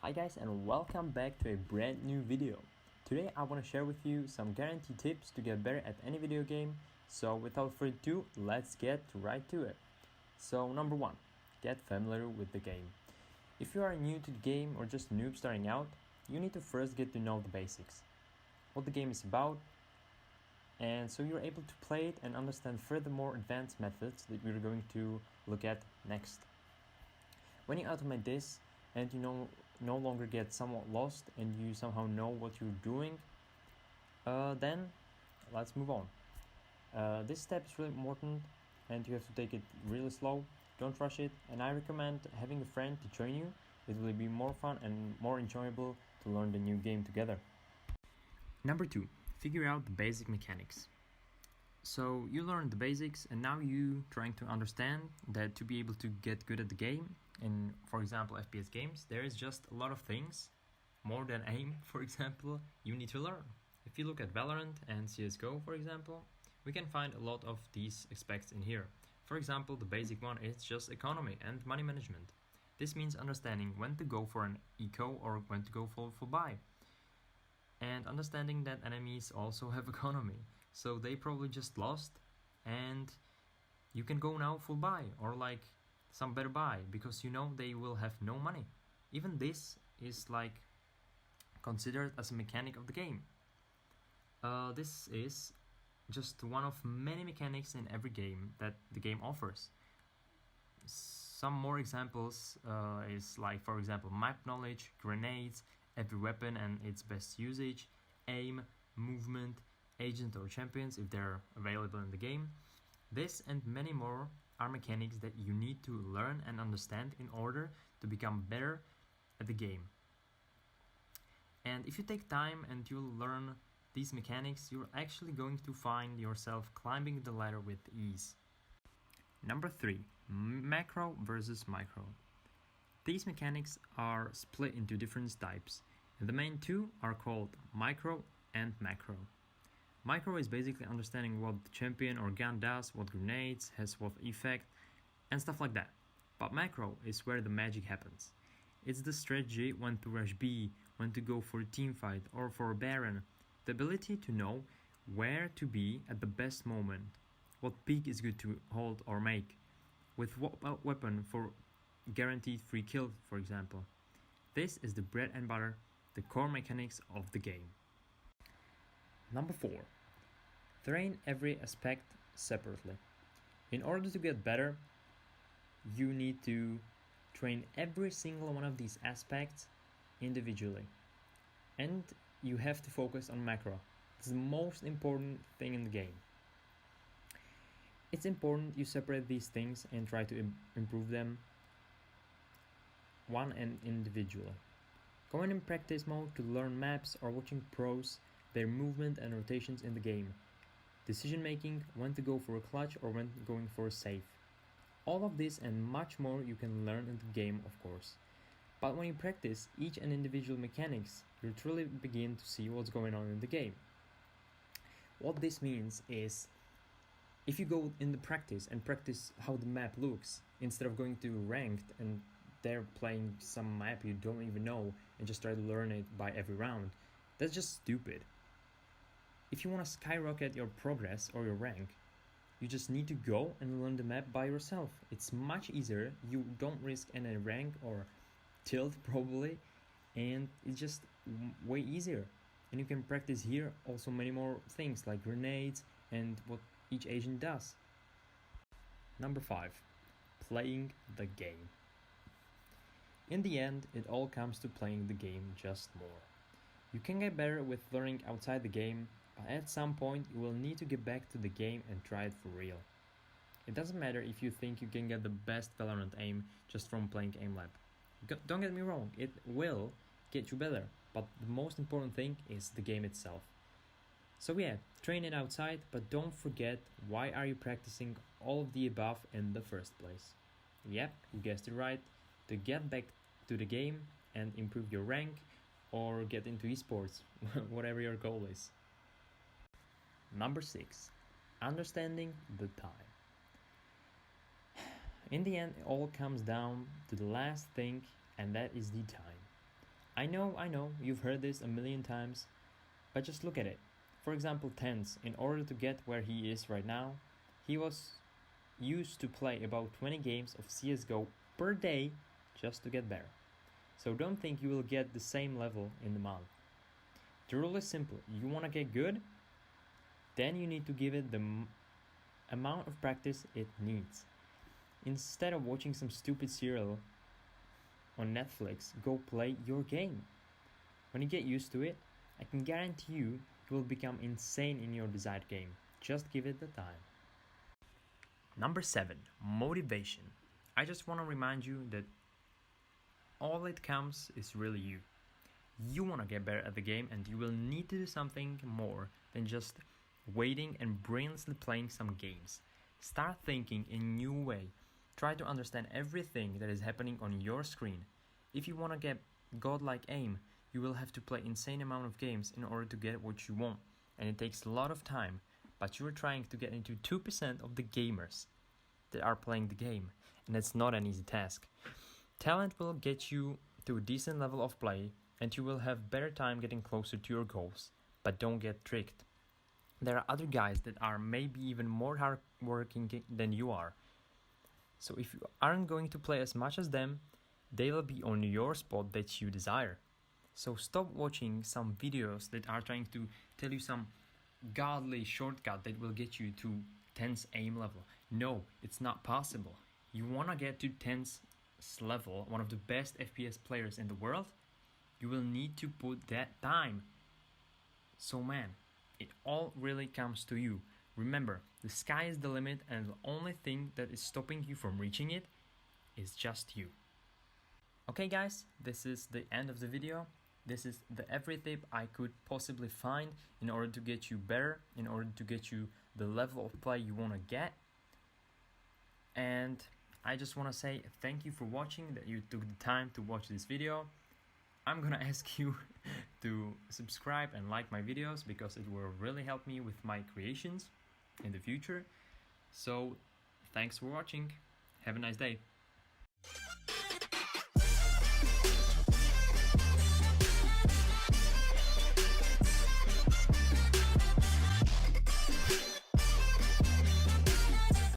Hi guys, and welcome back to a brand new video. Today I want to share with you some guaranteed tips to get better at any video game. So without further ado, let's get right to it. So number 1, get familiar with the game. If you are new to the game or just a noob starting out, you need to first get to know the basics. What the game is about, and so you're able to play it and understand further more advanced methods that we're going to look at next. When you automate this and you no longer get somewhat lost and you somehow know what you're doing, then let's move on. This step is really important and you have to take it really slow. Don't rush it, and I recommend having a friend to join you. It will be more fun and more enjoyable to learn the new game together. Number 2, figure out the basic mechanics. So you learned the basics and now you trying to understand that to be able to get good at the game, in for example FPS games, there is just a lot of things, more than aim for example, you need to learn. If you look at Valorant and CSGO for example, we can find a lot of these aspects in here. For example, the basic one is just economy and money management. This means understanding when to go for an eco or when to go for full buy. And understanding that enemies also have economy, so they probably just lost and you can go now full buy or like some better buy because you know they will have no money. Even this is like considered as a mechanic of the game. This is just one of many mechanics in every game that the game offers. Some more examples is like, for example, map knowledge, grenades, every weapon and its best usage, aim, movement, agent or champions if they're available in the game. This and many more are mechanics that you need to learn and understand in order to become better at the game. And if you take time and you learn these mechanics, you're actually going to find yourself climbing the ladder with ease. Number 3, macro versus micro. These mechanics are split into different types, and the main two are called micro and macro. Micro is basically understanding what the champion or gun does, what grenades, has what effect, and stuff like that. But macro is where the magic happens. It's the strategy when to rush B, when to go for a team fight or for a Baron, the ability to know where to be at the best moment, what peak is good to hold or make, with what weapon for guaranteed free kill, for example. This is the bread and butter, the core mechanics of the game. Number 4, train every aspect separately. In order to get better, you need to train every single one of these aspects individually. And you have to focus on macro. It's the most important thing in the game. It's important you separate these things and try to improve them one and individually. Going in practice mode to learn maps or watching pros, their movement and rotations in the game. Decision making, when to go for a clutch or when going for a save. All of this and much more you can learn in the game, of course. But when you practice each and individual mechanics, you'll truly begin to see what's going on in the game. What this means is, if you go in the practice and practice how the map looks, instead of going to ranked and they're playing some map you don't even know and just try to learn it by every round, that's just stupid. If you want to skyrocket your progress or your rank, you just need to go and learn the map by yourself. It's much easier, you don't risk any rank or tilt probably, and it's just way easier. And you can practice here also many more things like grenades and what each agent does. Number 5, playing the game. In the end, it all comes to playing the game just more. You can get better with learning outside the game, but at some point you will need to get back to the game and try it for real. It doesn't matter if you think you can get the best Valorant aim just from playing AimLab. Don't get me wrong, it will get you better, but the most important thing is the game itself. So yeah, train it outside, but don't forget why are you practicing all of the above in the first place. Yep, you guessed it right, to get back to the game and improve your rank or get into esports, whatever your goal is. Number 6, understanding the time. In the end, it all comes down to the last thing, and that is the time. I know, you've heard this a million times, but just look at it. For example, TenZ, in order to get where he is right now, he was used to play about 20 games of CSGO per day just to get there. So don't think you will get the same level in the month. The rule is simple. You want to get good, then you need to give it the amount of practice it needs. Instead of watching some stupid serial on Netflix, go play your game. When you get used to it, I can guarantee you will become insane in your desired game. Just give it the time. Number 7, motivation. I just want to remind you that all it counts is really you. You want to get better at the game, and you will need to do something more than just waiting and brainlessly playing some games. Start thinking in a new way. Try to understand everything that is happening on your screen. If you want to get godlike aim, you will have to play insane amount of games in order to get what you want, and it takes a lot of time, but you are trying to get into 2% of the gamers that are playing the game, and it's not an easy task. Talent will get you to a decent level of play, and you will have better time getting closer to your goals, but don't get tricked. There are other guys that are maybe even more hardworking than you are. So if you aren't going to play as much as them, they will be on your spot that you desire. So stop watching some videos that are trying to tell you some godly shortcut that will get you to 10's aim level. No, it's not possible. You want to get to 10's level, one of the best FPS players in the world, you will need to put that time. So man, it all really comes to you. Remember, the sky is the limit, and the only thing that is stopping you from reaching it is just you. Okay guys, this is the end of the video. This is the every tip I could possibly find in order to get you better, in order to get you the level of play you want to get. And I just want to say thank you for watching, that you took the time to watch this video. I'm gonna ask you to subscribe and like my videos, because it will really help me with my creations in the future. So thanks for watching. Have a nice day.